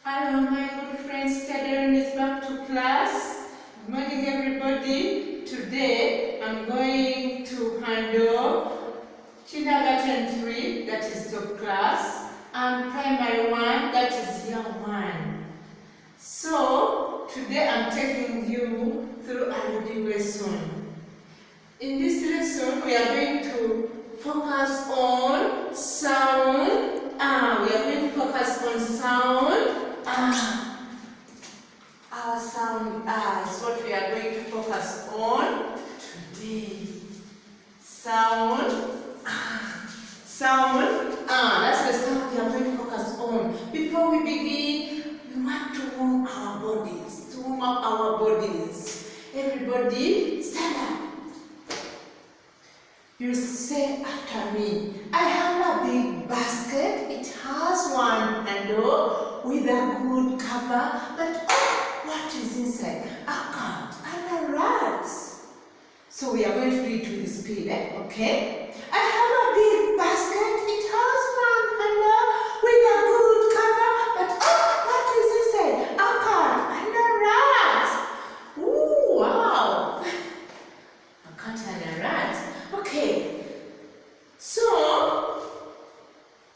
Hello, my good friends. Doreen is back to class. Good morning, everybody. Today, I'm going to handle kindergarten 3, that is top class, and primary 1, that is year 1. So, today I'm taking you through a reading lesson. In this lesson, we are going to focus on sound. We are going to focus on sound. Our sound is what we are going to focus on today. Sound. Sound. That's the sound we are going to focus on. Before we begin, we want to warm our bodies. To warm up our bodies. Everybody, stand up. You say after me. I have a big basket. It has one handle with a good cover. But what is inside? A cat and a rat. So we are going to do it with speed, okay? I have a big basket. It has one handle with a good cover. But what is inside? A cat and a rat. Ooh, wow. A cat and a rat. Okay, so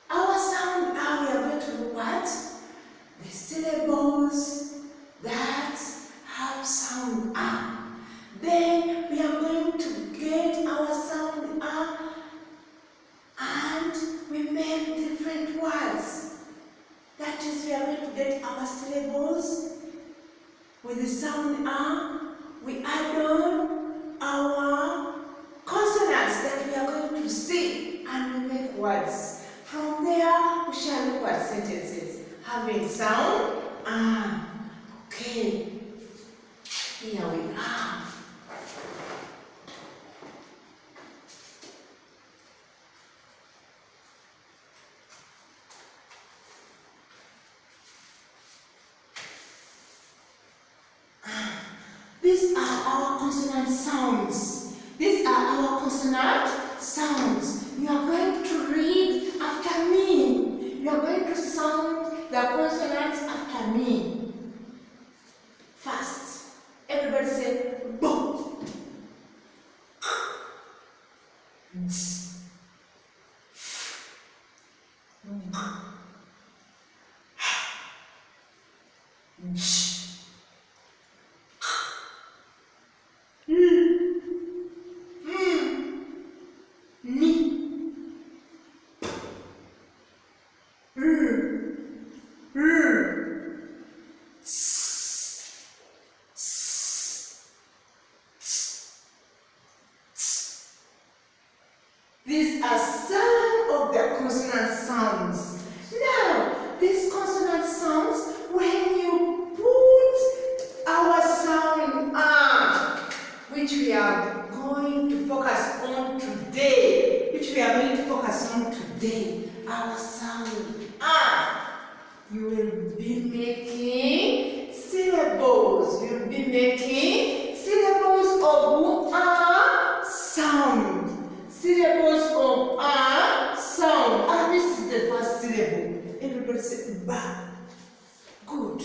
our sound now we are going to look at the syllables that have sound A. Then we are going to get our sound A and we make different words. That is, we are going to get our syllables with the sound A. We add on our consonants that we are going to see and we make words. From there, we shall look at sentences having sound A. Okay, here we are. These are our consonant sounds. These are our consonant sounds. You are going to read after me. You are going to sound the consonants after me. First, everybody say bo. These are some of the consonant sounds. Now, these consonant sounds, when you put our sound A, which we are going to focus on today, our sound A, you will be making syllables. You will be making syllables of A sound. Syllables of A sound. And this is the first syllable. Everybody say ba. Good.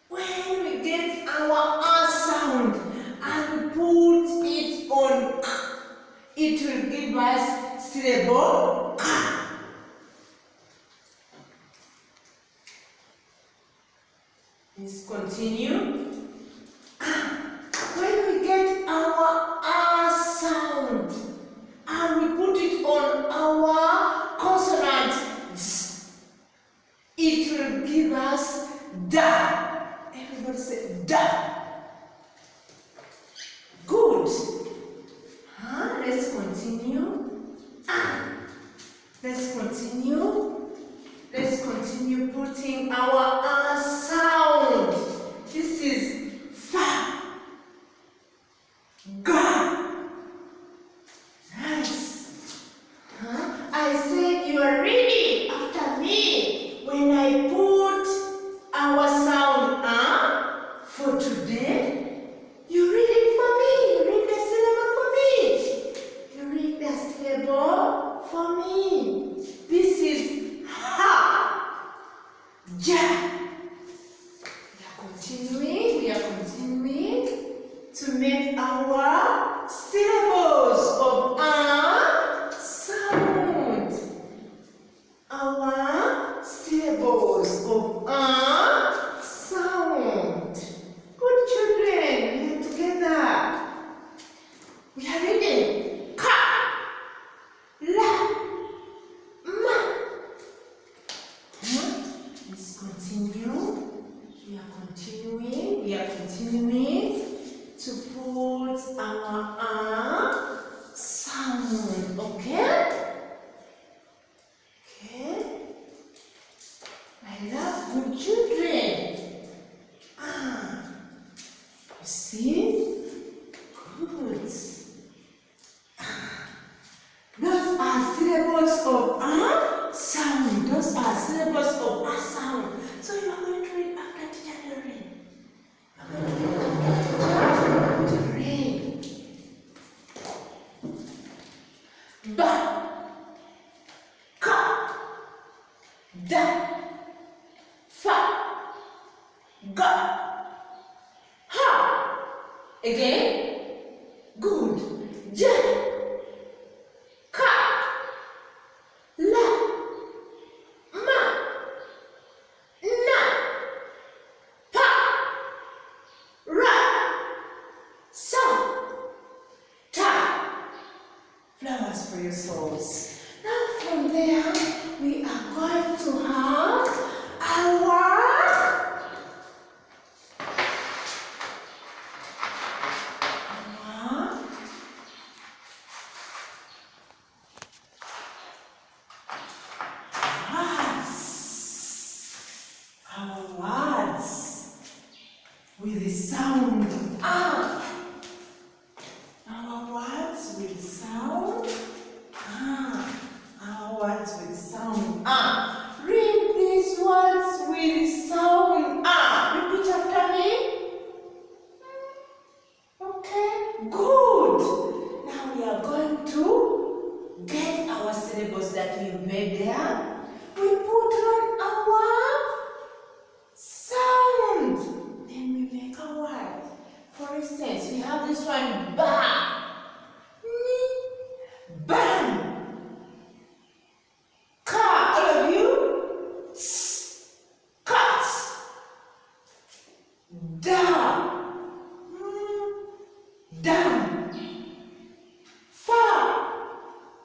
When we get our A sound and we put it on K, it will give us syllable K. Let's continue. When we get our A sound and we put it on our consonant Z, it will give us da. Everybody say da. Good. Let's continue. Let's continue putting our A sound. This is fa. Ga. Nice. I said you are reading after me. When I put our sound A for today, you read it for me. You read the syllable for me. You read the syllable for me. This is ha. of a sound. Those are syllables of a sound. So you are going to read after teacher Doreen. Doreen. Ba. Ka. Da. Fa. Ga. Ha. Again. Good. Ja. Ka. La. Ma. Na. Pa. Ra. Sa. Ta. Flowers for your souls. Now from there, we are going to have our words with the sound ah. Our words with the sound ah. Our words with the sound ah. Read these words with the sound ah. Repeat after me. Okay, good. Now we are going to get our syllables that we've made there. We put on our sound. Then we make a word. For instance, we have this one, ba, ni, ban, ka, all of you, s, cut, da, down, fa,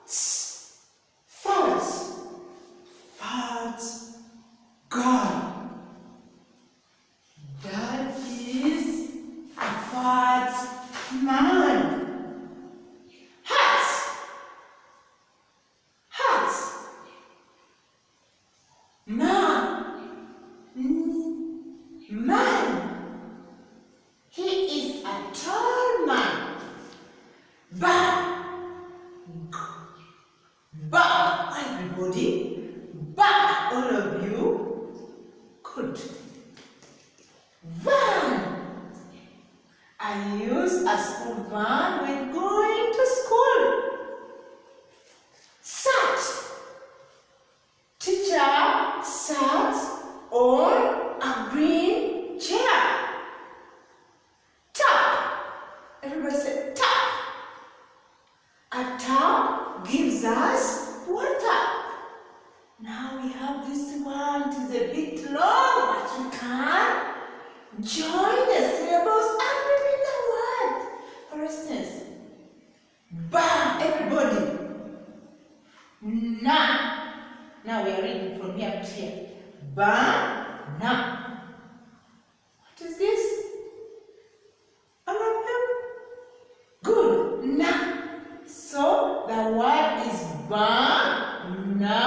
s, fart, fart, God. That is a fat man. Hat. Hat. Man. He is a tall man. Back. Back, everybody. Back, all of you. Good. Van. I use a school van when going to school. Sat. Teacher sat on a green chair. Tap. Everybody say tap. A tap gives us water. Now we have this one. It is a bit long, but we can join the syllables and repeat the word. For instance, ba, everybody. Na. Now we are reading from here to here. Ba, na. What is this? All of them? Good. Na. So the word is ba, na,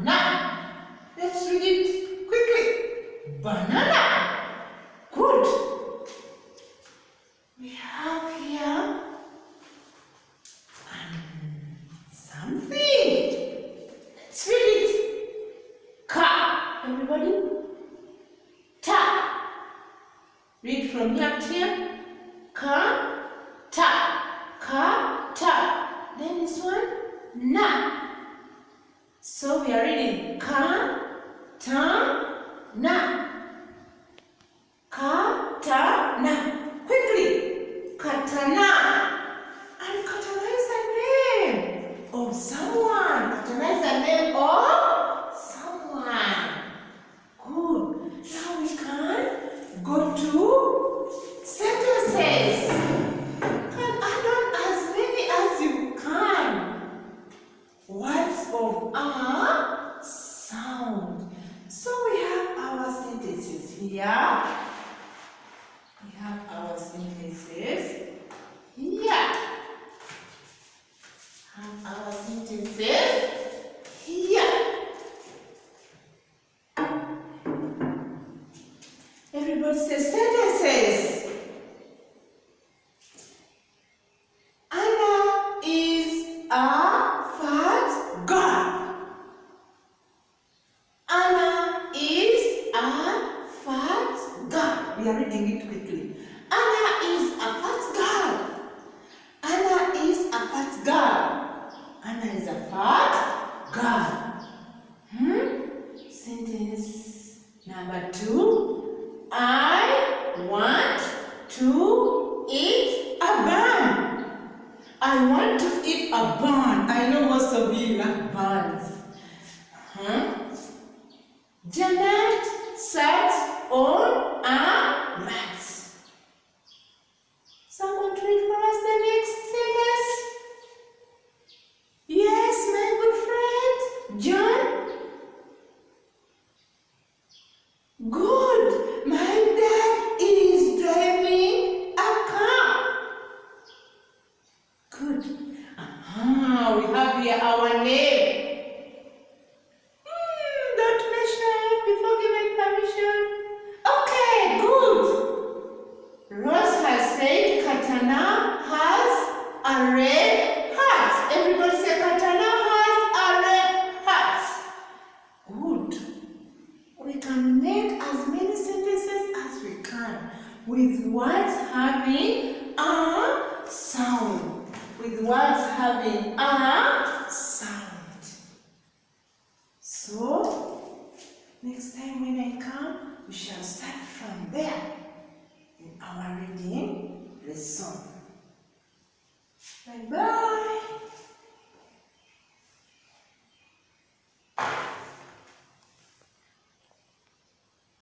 na. Let's read it quickly. Banana. Good. We have here something. Let's read it. Ka. Everybody. Ta. Read from here to here. Ka. Ta. Ka. Ta. Then this one. Na. So we are reading ka. Ta. Na. Katana. Quickly. Katana. And katana is the name of someone. Katana is the name of someone. Good. Now we can go to sentences. You can add on as many as you can. Words of a sound. So we have our sentences here. We have our sentences here. Have our sentences here. Everybody says sentences. Anna is a fat girl. Anna is a fat girl. Sentence number 2. I want to eat a bun. I want to eat a bun. I know most of you love buns. Janet sat on a mat. Someone read for us the next sentence. Yes, my good friend, John. Good. My dad is driving a car. Good. We have here our name. Don't mention before giving permission. Okay, good. Rose has said Katana has a red hat. Everybody say Katana has a red hat. Good. We can make as many sentences as we can with words having a sound. With words having a sound. So, next time when I come, we shall start from there in our reading lesson. Bye-bye.